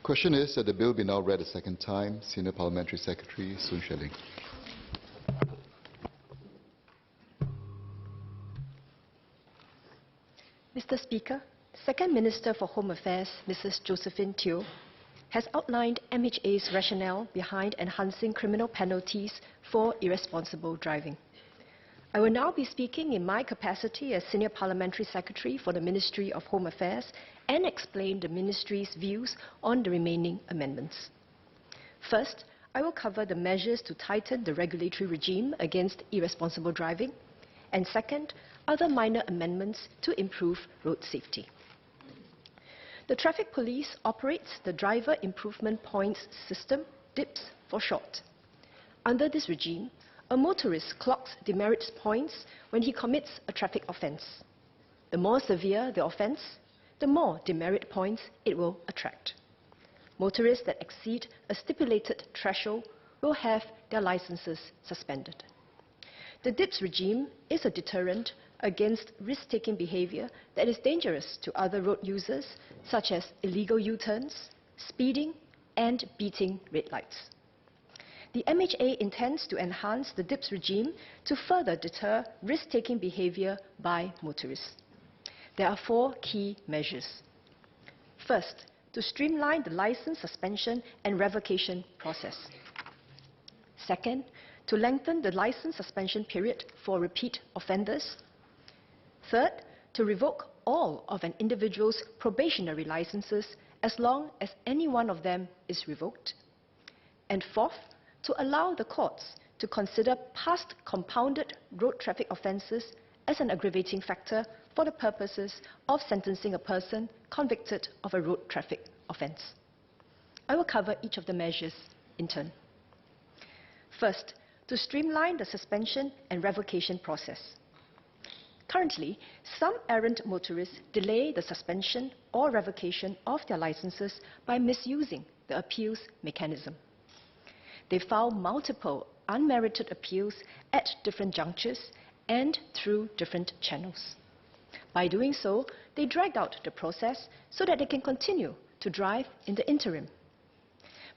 Question is that the bill be now read a second time. Senior Parliamentary Secretary Xueling. Mr. Speaker, Second Minister for Home Affairs, Mrs. Josephine Teo, has outlined MHA's rationale behind enhancing criminal penalties for irresponsible driving. I will now be speaking in my capacity as Senior Parliamentary Secretary for the Ministry of Home Affairs and explain the Ministry's views on the remaining amendments. First, I will cover the measures to tighten the regulatory regime against irresponsible driving, and second, other minor amendments to improve road safety. The Traffic Police operates the Driver Improvement Points System, DIPS for short. Under this regime, a motorist clocks demerit points when he commits a traffic offence. The more severe the offence, the more demerit points it will attract. Motorists that exceed a stipulated threshold will have their licenses suspended. The DIPS regime is a deterrent against risk-taking behavior that is dangerous to other road users, such as illegal U-turns, speeding, and beating red lights. The MHA intends to enhance the DIPS regime to further deter risk-taking behavior by motorists. There are 4 key measures. First, to streamline the license suspension and revocation process. Second, to lengthen the license suspension period for repeat offenders. Third, to revoke all of an individual's probationary licenses as long as any one of them is revoked. And fourth, to allow the courts to consider past compounded road traffic offences as an aggravating factor for the purposes of sentencing a person convicted of a road traffic offence. I will cover each of the measures in turn. First, to streamline the suspension and revocation process. Currently, some errant motorists delay the suspension or revocation of their licenses by misusing the appeals mechanism. They file multiple unmerited appeals at different junctures and through different channels. By doing so, they drag out the process so that they can continue to drive in the interim.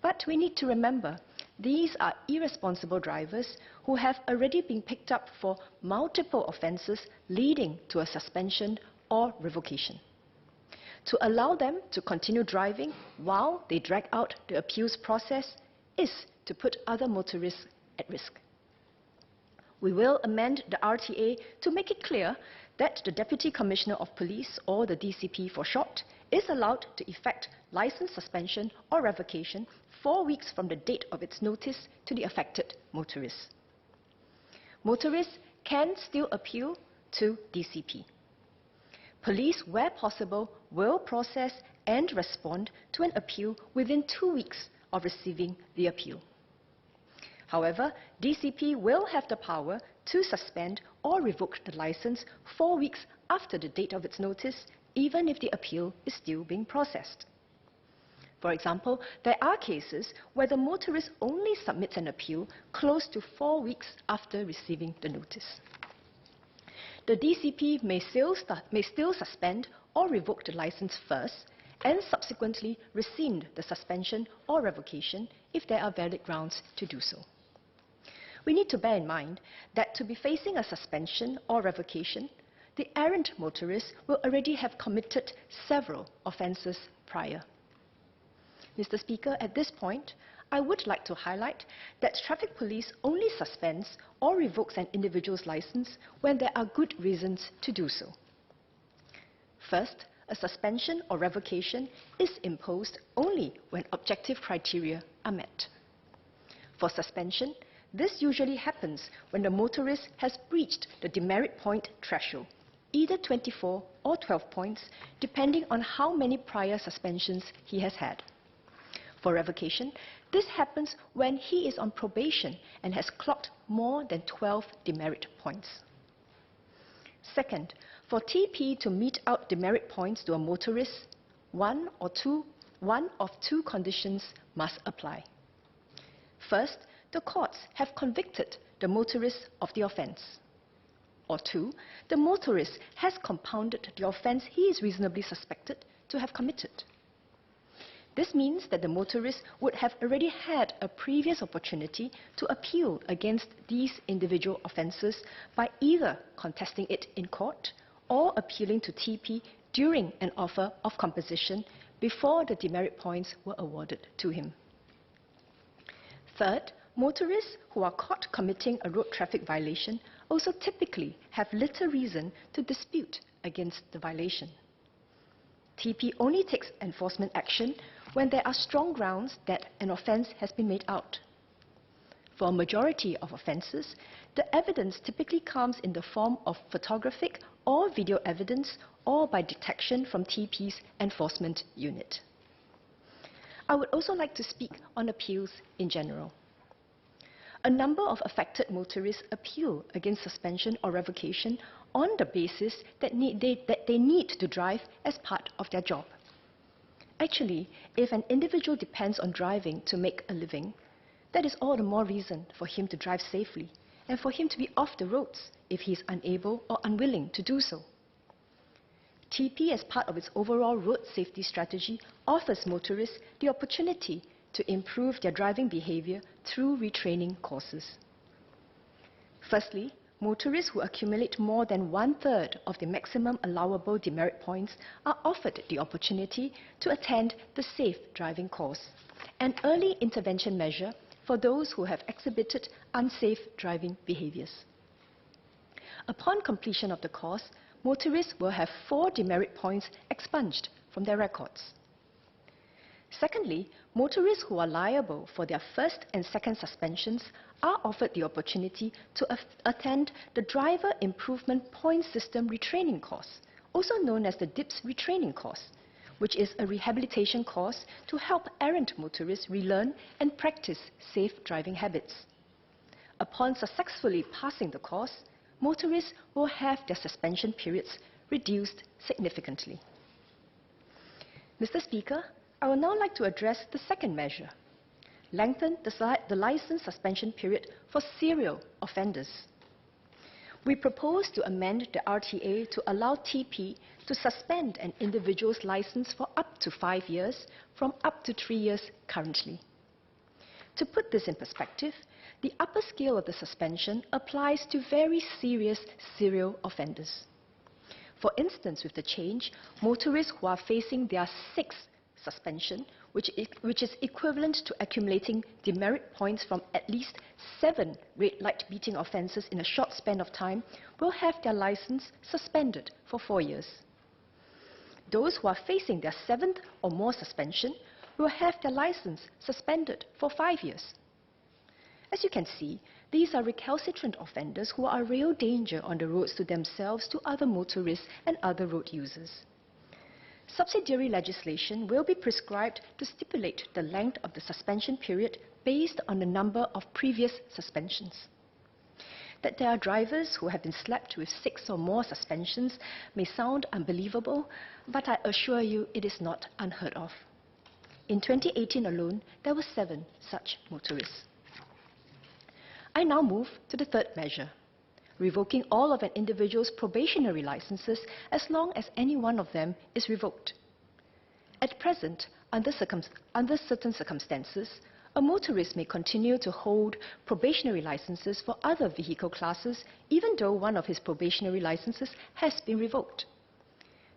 But we need to remember, these are irresponsible drivers who have already been picked up for multiple offences leading to a suspension or revocation. To allow them to continue driving while they drag out the appeals process is to put other motorists at risk. We will amend the RTA to make it clear that the Deputy Commissioner of Police, or the DCP for short, is allowed to effect license suspension or revocation 4 weeks from the date of its notice to the affected motorists. Motorists can still appeal to DCP. Police, where possible, will process and respond to an appeal within 2 weeks of receiving the appeal. However, DCP will have the power to suspend or revoke the license 4 weeks after the date of its notice, even if the appeal is still being processed. For example, there are cases where the motorist only submits an appeal close to 4 weeks after receiving the notice. The DCP may still suspend or revoke the license first and subsequently rescind the suspension or revocation if there are valid grounds to do so. We need to bear in mind that to be facing a suspension or revocation, the errant motorist will already have committed several offences prior. Mr. Speaker, at this point, I would like to highlight that Traffic Police only suspends or revokes an individual's license when there are good reasons to do so. First, a suspension or revocation is imposed only when objective criteria are met. For suspension, this usually happens when the motorist has breached the demerit point threshold, either 24 or 12 points, depending on how many prior suspensions he has had. For revocation, this happens when he is on probation and has clocked more than 12 demerit points. Second, for TP to mete out demerit points to a motorist, one of two conditions must apply. First, the courts have convicted the motorist of the offence. Or 2, the motorist has compounded the offence he is reasonably suspected to have committed. This means that the motorist would have already had a previous opportunity to appeal against these individual offences by either contesting it in court or appealing to TP during an offer of composition before the demerit points were awarded to him. Third, motorists who are caught committing a road traffic violation also typically have little reason to dispute against the violation. TP only takes enforcement action when there are strong grounds that an offence has been made out. For a majority of offences, the evidence typically comes in the form of photographic or video evidence or by detection from TP's enforcement unit. I would also like to speak on appeals in general. A number of affected motorists appeal against suspension or revocation on the basis that they need to drive as part of their job. Actually, if an individual depends on driving to make a living, that is all the more reason for him to drive safely and for him to be off the roads if he is unable or unwilling to do so. TP, as part of its overall road safety strategy, offers motorists the opportunity to improve their driving behaviour through retraining courses. Firstly, motorists who accumulate more than 1/3 of the maximum allowable demerit points are offered the opportunity to attend the Safe Driving course, an early intervention measure for those who have exhibited unsafe driving behaviours. Upon completion of the course, motorists will have 4 demerit points expunged from their records. Secondly, motorists who are liable for their first and second suspensions are offered the opportunity to attend the Driver Improvement Point System Retraining course, also known as the DIPS Retraining course, which is a rehabilitation course to help errant motorists relearn and practice safe driving habits. Upon successfully passing the course, motorists will have their suspension periods reduced significantly. Mr. Speaker, I would now like to address the second measure, lengthen the licence suspension period for serial offenders. We propose to amend the RTA to allow TP to suspend an individual's licence for up to 5 years from up to 3 years currently. To put this in perspective, the upper scale of the suspension applies to very serious serial offenders. For instance, with the change, motorists who are facing their 6th suspension, which is equivalent to accumulating demerit points from at least 7 red light beating offences in a short span of time, will have their licence suspended for 4 years. Those who are facing their 7th or more suspension will have their licence suspended for 5 years. As you can see, these are recalcitrant offenders who are a real danger on the roads to themselves, to other motorists and other road users. Subsidiary legislation will be prescribed to stipulate the length of the suspension period based on the number of previous suspensions. That there are drivers who have been slapped with 6 or more suspensions may sound unbelievable, but I assure you it is not unheard of. In 2018 alone, there were 7 such motorists. I now move to the third measure, revoking all of an individual's probationary licenses as long as any one of them is revoked. At present, under certain circumstances, a motorist may continue to hold probationary licenses for other vehicle classes even though one of his probationary licenses has been revoked.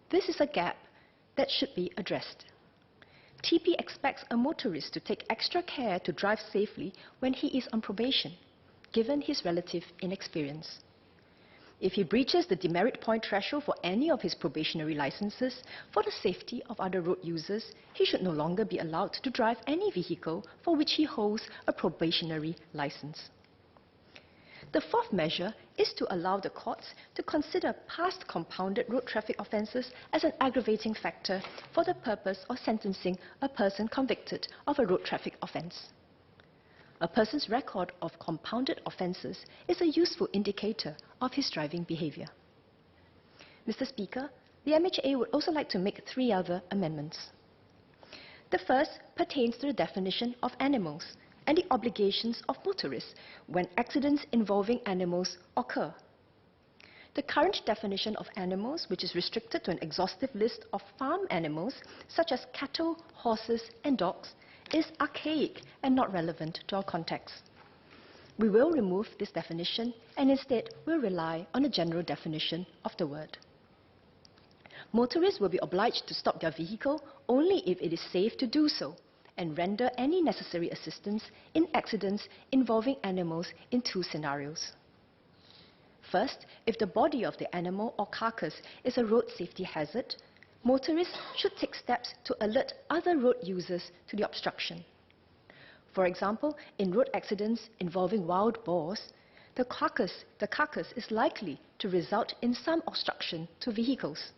This is a gap that should be addressed. TP expects a motorist to take extra care to drive safely when he is on probation, given his relative inexperience. If he breaches the demerit point threshold for any of his probationary licenses, for the safety of other road users, he should no longer be allowed to drive any vehicle for which he holds a probationary license. The fourth measure is to allow the courts to consider past compounded road traffic offences as an aggravating factor for the purpose of sentencing a person convicted of a road traffic offence. A person's record of compounded offences is a useful indicator of his driving behaviour. Mr. Speaker, the MHA would also like to make 3 other amendments. The first pertains to the definition of animals and the obligations of motorists when accidents involving animals occur. the current definition of animals, which is restricted to an exhaustive list of farm animals, such as cattle, horses, and dogs, is archaic and not relevant to our context. We will remove this definition and instead will rely on a general definition of the word. Motorists will be obliged to stop their vehicle only if it is safe to do so and render any necessary assistance in accidents involving animals in two scenarios. First, if the body of the animal or carcass is a road safety hazard, motorists should take steps to alert other road users to the obstruction. For example, in road accidents involving wild boars, the carcass is likely to result in some obstruction to vehicles.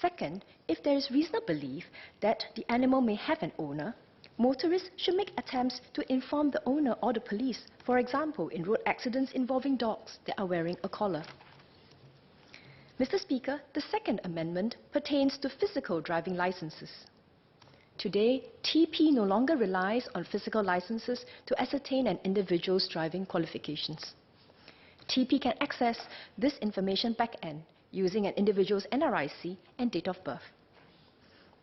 Second, if there is reasonable belief that the animal may have an owner, motorists should make attempts to inform the owner or the police, for example, in road accidents involving dogs that are wearing a collar. Mr. Speaker, the second amendment pertains to physical driving licenses. Today, TP no longer relies on physical licenses to ascertain an individual's driving qualifications. TP can access this information back-end using an individual's NRIC and date of birth.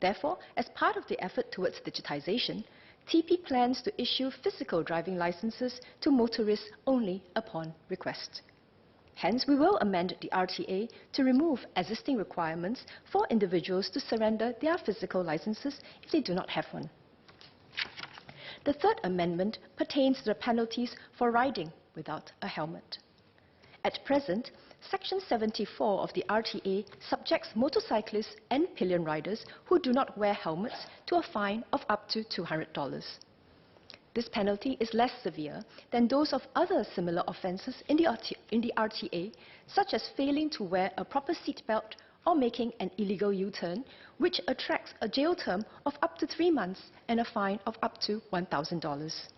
Therefore, as part of the effort towards digitization, TP plans to issue physical driving licenses to motorists only upon request. Hence, we will amend the RTA to remove existing requirements for individuals to surrender their physical licenses if they do not have one. The third amendment pertains to the penalties for riding without a helmet. At present, Section 74 of the RTA subjects motorcyclists and pillion riders who do not wear helmets to a fine of up to $200. This penalty is less severe than those of other similar offences in the RTA, such as failing to wear a proper seatbelt or making an illegal U-turn, which attracts a jail term of up to 3 months and a fine of up to $1,000.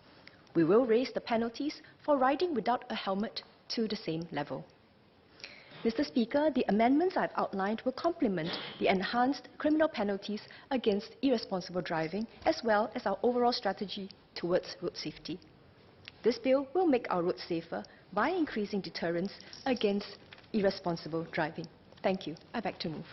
We will raise the penalties for riding without a helmet to the same level. Mr. Speaker, the amendments I've outlined will complement the enhanced criminal penalties against irresponsible driving, as well as our overall strategy towards road safety. This bill will make our roads safer by increasing deterrence against irresponsible driving. Thank you. I beg to move.